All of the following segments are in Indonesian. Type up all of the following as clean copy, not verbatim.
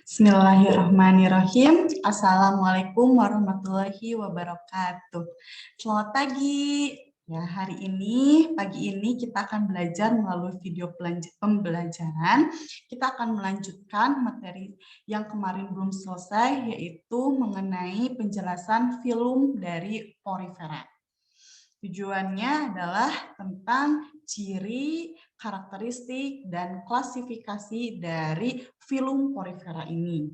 Bismillahirrahmanirrahim. Assalamualaikum warahmatullahi wabarakatuh. Selamat pagi. Ya, pagi ini kita akan belajar melalui video pembelajaran. Kita akan melanjutkan materi yang kemarin belum selesai, yaitu mengenai penjelasan filum dari porifera. Tujuannya adalah tentang ciri, karakteristik, dan klasifikasi dari filum porifera ini.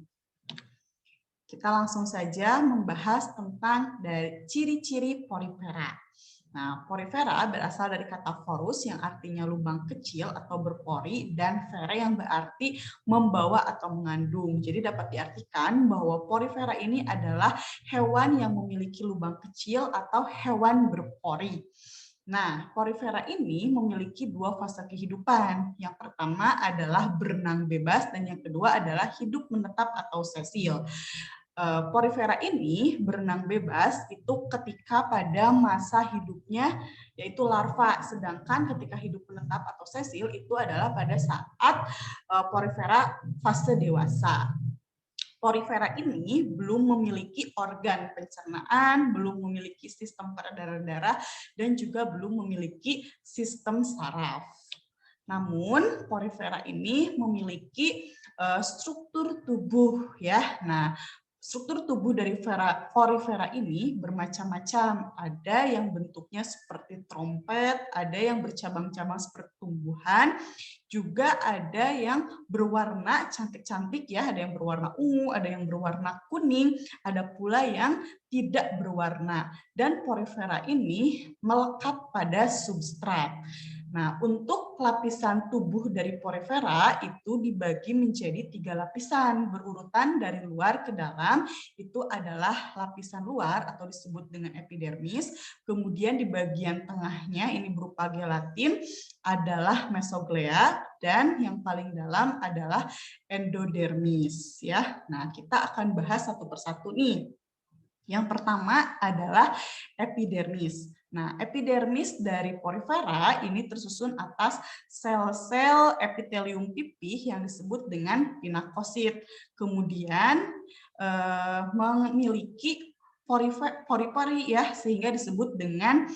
Kita langsung saja membahas tentang dari ciri-ciri porifera. Nah, porifera berasal dari kata porus yang artinya lubang kecil atau berpori dan fera yang berarti membawa atau mengandung. Jadi dapat diartikan bahwa porifera ini adalah hewan yang memiliki lubang kecil atau hewan berpori. Nah, porifera ini memiliki dua fase kehidupan. Yang pertama adalah berenang bebas dan yang kedua adalah hidup menetap atau sesil. Porifera ini berenang bebas itu ketika pada masa hidupnya yaitu larva, sedangkan ketika hidup menetap atau sesil itu adalah pada saat porifera fase dewasa. Porifera ini belum memiliki organ pencernaan, belum memiliki sistem peredaran darah, dan juga belum memiliki sistem saraf. Namun porifera ini memiliki struktur tubuh ya. Nah, struktur tubuh dari porifera ini bermacam-macam. Ada yang bentuknya seperti trompet, ada yang bercabang-cabang seperti tumbuhan, juga ada yang berwarna cantik-cantik ya, ada yang berwarna ungu, ada yang berwarna kuning, ada pula yang tidak berwarna. Dan porifera ini melekat pada substrat. Nah, untuk lapisan tubuh dari porifera itu dibagi menjadi 3 lapisan berurutan dari luar ke dalam. Itu adalah lapisan luar atau disebut dengan epidermis. Kemudian di bagian tengahnya ini berupa gelatin adalah mesoglea dan yang paling dalam adalah endodermis ya. Nah, kita akan bahas satu persatu nih. Yang pertama adalah epidermis. Nah, epidermis dari porifera ini tersusun atas sel-sel epitelium pipih yang disebut dengan pinakosit. Kemudian memiliki pori-pori ya, sehingga disebut dengan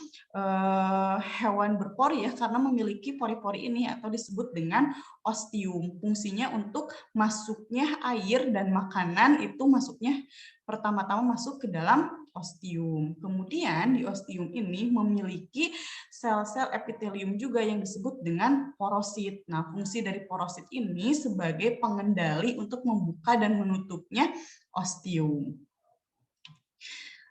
hewan berpori ya, karena memiliki pori-pori ini atau disebut dengan ostium. Fungsinya untuk masuknya air dan makanan itu masuknya pertama-tama masuk ke dalam ostium. Kemudian di ostium ini memiliki sel-sel epitelium juga yang disebut dengan porosit. Nah, fungsi dari porosit ini sebagai pengendali untuk membuka dan menutupnya ostium.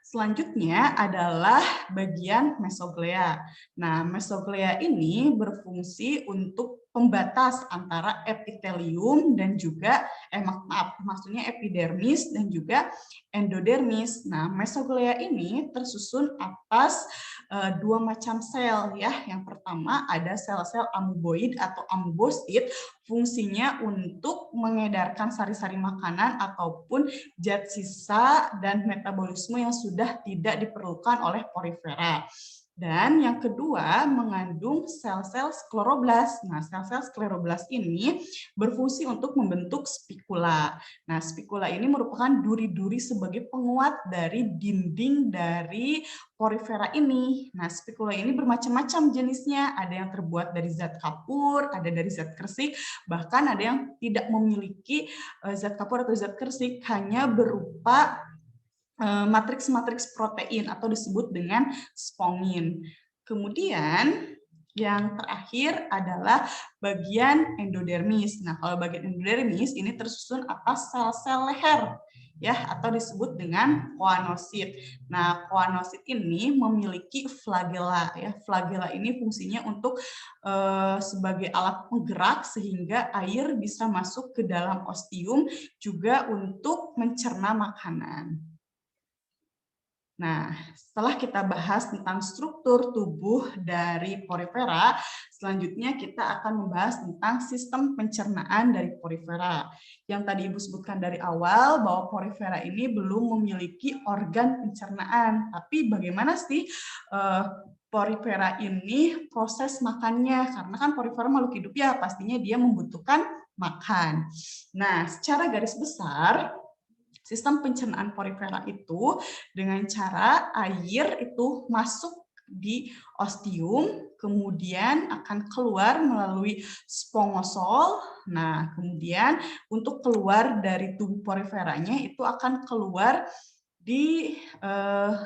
Selanjutnya adalah bagian mesoglea. Nah, mesoglea ini berfungsi untuk pembatas antara epitelium dan juga maksudnya epidermis dan juga endodermis. Nah, mesoglea ini tersusun atas dua macam sel ya. Yang pertama ada sel-sel amoeboid atau amoebosit, fungsinya untuk mengedarkan sari-sari makanan ataupun zat sisa dan metabolisme yang sudah tidak diperlukan oleh porifera. Dan yang kedua mengandung sel-sel skleroblast. Nah, sel-sel skleroblast ini berfungsi untuk membentuk spikula. Nah, spikula ini merupakan duri-duri sebagai penguat dari dinding dari porifera ini. Nah, spikula ini bermacam-macam jenisnya. Ada yang terbuat dari zat kapur, ada dari zat kersik, bahkan ada yang tidak memiliki zat kapur atau zat kersik, hanya berupa matriks-matriks protein atau disebut dengan spongin. Kemudian yang terakhir adalah bagian endodermis. Nah, kalau bagian endodermis ini tersusun atas sel-sel leher ya, atau disebut dengan koanosit. Nah, koanosit ini memiliki flagela ya. Flagela ini fungsinya untuk sebagai alat penggerak sehingga air bisa masuk ke dalam ostium, juga untuk mencerna makanan. Nah, setelah kita bahas tentang struktur tubuh dari porifera, selanjutnya kita akan membahas tentang sistem pencernaan dari porifera. Yang tadi Ibu sebutkan dari awal bahwa porifera ini belum memiliki organ pencernaan. Tapi bagaimana sih porifera ini proses makannya? Karena kan porifera makhluk hidup ya, pastinya dia membutuhkan makan. Nah, secara garis besar, sistem pencernaan porifera itu dengan cara air itu masuk di ostium, kemudian akan keluar melalui spongosol. Nah, kemudian untuk keluar dari tubuh poriferanya itu akan keluar di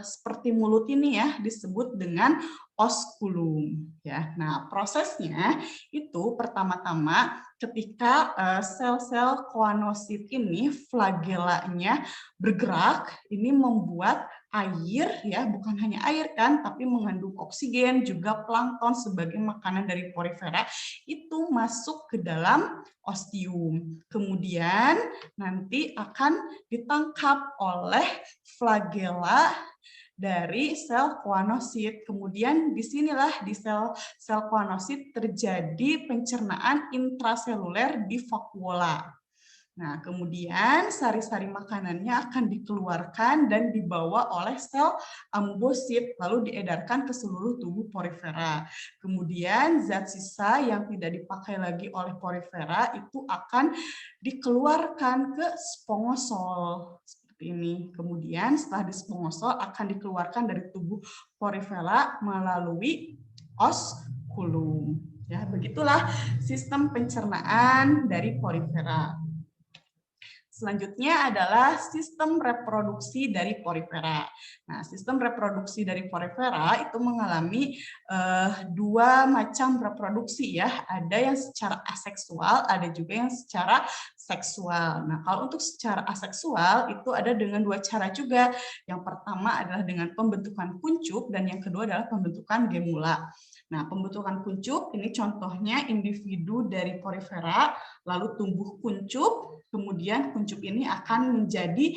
seperti mulut ini ya, disebut dengan osculum ya. Nah, prosesnya itu pertama-tama ketika sel-sel koanosit ini flagellanya bergerak, ini membuat air ya, bukan hanya air kan, tapi mengandung oksigen juga plankton sebagai makanan dari porifera itu masuk ke dalam ostium. Kemudian nanti akan ditangkap oleh flagella dari sel koanosit. Kemudian disinilah di sel koanosit terjadi pencernaan intraseluler di vakuola. Nah, kemudian sari-sari makanannya akan dikeluarkan dan dibawa oleh sel ambosit, lalu diedarkan ke seluruh tubuh porifera. Kemudian zat sisa yang tidak dipakai lagi oleh porifera itu akan dikeluarkan ke spongosol. Seperti ini. Kemudian setelah di spongosol akan dikeluarkan dari tubuh porifera melalui osculum. Ya, begitulah sistem pencernaan dari porifera. Selanjutnya adalah sistem reproduksi dari porifera. Nah, sistem reproduksi dari porifera itu mengalami dua macam reproduksi ya. Ada yang secara aseksual, ada juga yang secara seksual. Nah, kalau untuk secara aseksual itu ada dengan dua cara juga. Yang pertama adalah dengan pembentukan kuncup dan yang kedua adalah pembentukan gemula. Nah, pembentukan kuncup ini contohnya individu dari porifera lalu tumbuh kuncup, kemudian kuncup ini akan menjadi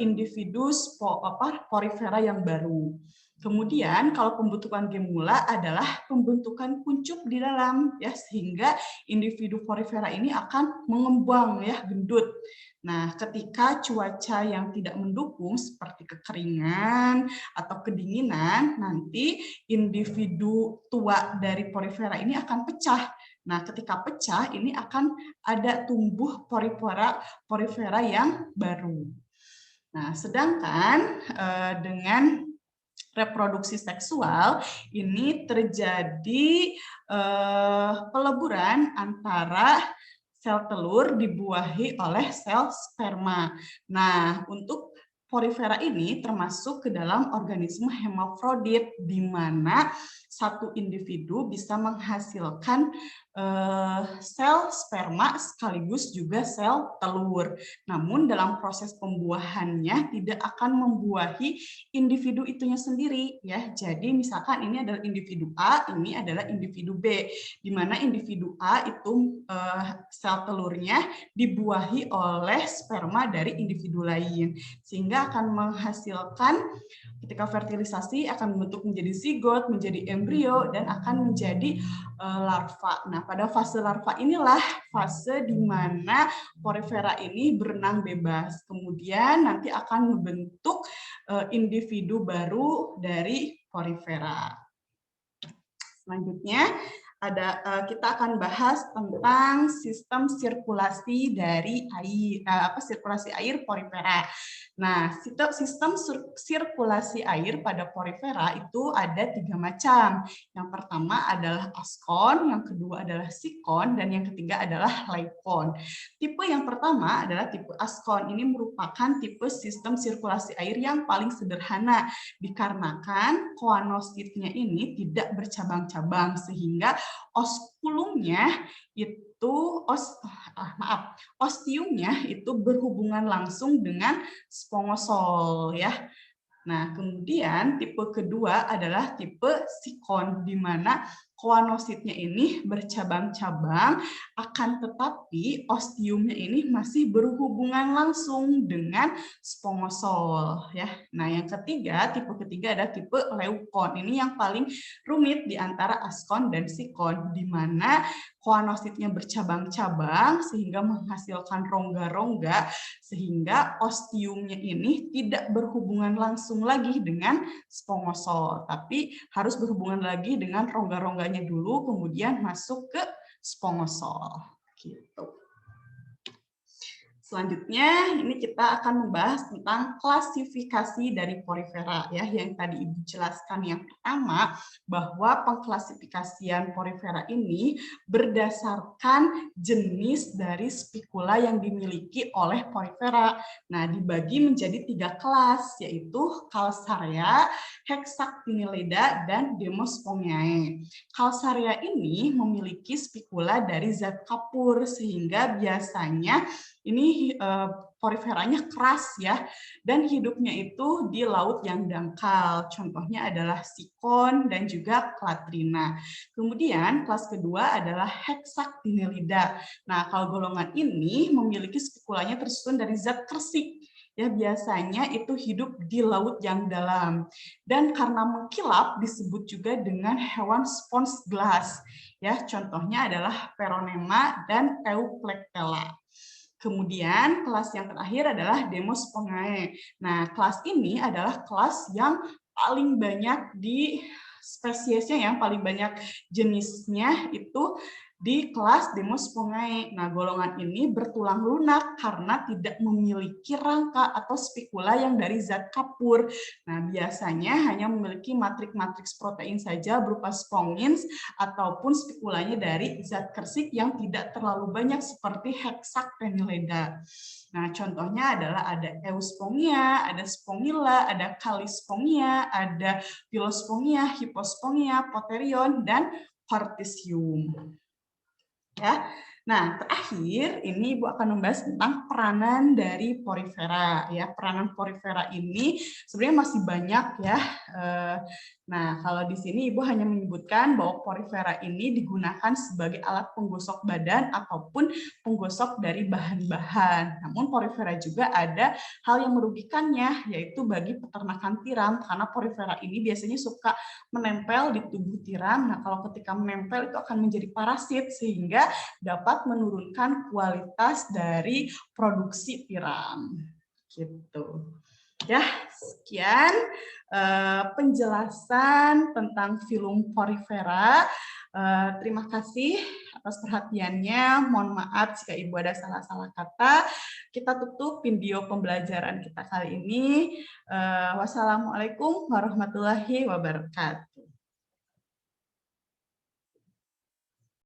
individu porifera yang baru. Kemudian kalau pembentukan gemula adalah pembentukan kuncup di dalam ya, sehingga individu porifera ini akan mengembang ya, gendut. Nah, ketika cuaca yang tidak mendukung seperti kekeringan atau kedinginan, nanti individu tua dari porifera ini akan pecah. Nah, ketika pecah ini akan ada tumbuh porifera yang baru. Nah, sedangkan dengan reproduksi seksual ini terjadi peleburan antara sel telur dibuahi oleh sel sperma. Nah, untuk porifera ini termasuk ke dalam organisme hermafrodit di mana satu individu bisa menghasilkan sel sperma sekaligus juga sel telur. Namun dalam proses pembuahannya tidak akan membuahi individu itunya sendiri ya. Jadi misalkan ini adalah individu A, ini adalah individu B, di mana individu A itu sel telurnya dibuahi oleh sperma dari individu lain, sehingga akan menghasilkan ketika fertilisasi akan membentuk menjadi zigot, menjadi embrio, dan akan menjadi larva. Nah, pada fase larva inilah fase di mana porifera ini berenang bebas. Kemudian nanti akan membentuk individu baru dari porifera. Selanjutnya kita akan bahas tentang sistem sirkulasi dari air, sirkulasi air porifera. Nah, sistem sirkulasi air pada porifera itu ada 3 macam. Yang pertama adalah askon, yang kedua adalah sikon, dan yang ketiga adalah laikon. Tipe yang pertama adalah tipe askon. Ini merupakan tipe sistem sirkulasi air yang paling sederhana dikarenakan koanositnya ini tidak bercabang-cabang sehingga osculumnya itu ostiumnya itu berhubungan langsung dengan spongosol ya. Nah, kemudian tipe kedua adalah tipe sikon di mana koanositnya ini bercabang-cabang, akan tetapi ostiumnya ini masih berhubungan langsung dengan spongosol ya. Nah, yang ketiga, tipe ketiga adalah tipe leukon. Ini yang paling rumit di antara askon dan sikon, di mana koanositnya bercabang-cabang sehingga menghasilkan rongga-rongga, sehingga ostiumnya ini tidak berhubungan langsung lagi dengan spongosol, tapi harus berhubungan lagi dengan rongga-rongganya dulu, kemudian masuk ke spongosol. Gitu. Selanjutnya, ini kita akan membahas tentang klasifikasi dari porifera ya, yang tadi Ibu jelaskan. Yang pertama, bahwa pengklasifikasian porifera ini berdasarkan jenis dari spikula yang dimiliki oleh porifera. Nah, dibagi menjadi 3 kelas, yaitu Calcarea, Hexactinellida, dan Demospongiae. Calcarea ini memiliki spikula dari zat kapur, sehingga biasanya ini poriferanya keras ya, dan hidupnya itu di laut yang dangkal. Contohnya adalah sikon dan juga klatrina. Kemudian kelas kedua adalah Hexactinellida. Nah, kalau golongan ini memiliki spikulanya tersusun dari zat kersik. Ya, biasanya itu hidup di laut yang dalam. Dan karena mengkilap disebut juga dengan hewan spons gelas. Ya, contohnya adalah Peronema dan Euplectella. Kemudian kelas yang terakhir adalah Demospongiae. Nah, kelas ini adalah kelas yang paling banyak di spesiesnya, yang paling banyak jenisnya itu di kelas Demospongiae. Nah, golongan ini bertulang lunak karena tidak memiliki rangka atau spikula yang dari zat kapur. Nah, biasanya hanya memiliki matriks-matriks protein saja berupa spongins ataupun spikulanya dari zat kersik yang tidak terlalu banyak seperti Hexactinellida. Nah, contohnya adalah ada Euspongia, ada Spongilla, ada Calispongia, ada Filospongia, Hippospongia, Potherion, dan Hortesium. Ya. Nah, terakhir ini Ibu akan membahas tentang peranan dari porifera ya. Peranan porifera ini sebenarnya masih banyak ya. Nah, kalau di sini Ibu hanya menyebutkan bahwa porifera ini digunakan sebagai alat penggosok badan ataupun penggosok dari bahan-bahan. Namun porifera juga ada hal yang merugikannya, yaitu bagi peternakan tiram, karena porifera ini biasanya suka menempel di tubuh tiram. Nah, kalau ketika menempel itu akan menjadi parasit sehingga dapat menurunkan kualitas dari produksi tiram. Gitu. Ya, sekian penjelasan tentang filum porifera. Terima kasih atas perhatiannya. Mohon maaf jika Ibu ada salah-salah kata. Kita tutup video pembelajaran kita kali ini. Wassalamualaikum warahmatullahi wabarakatuh.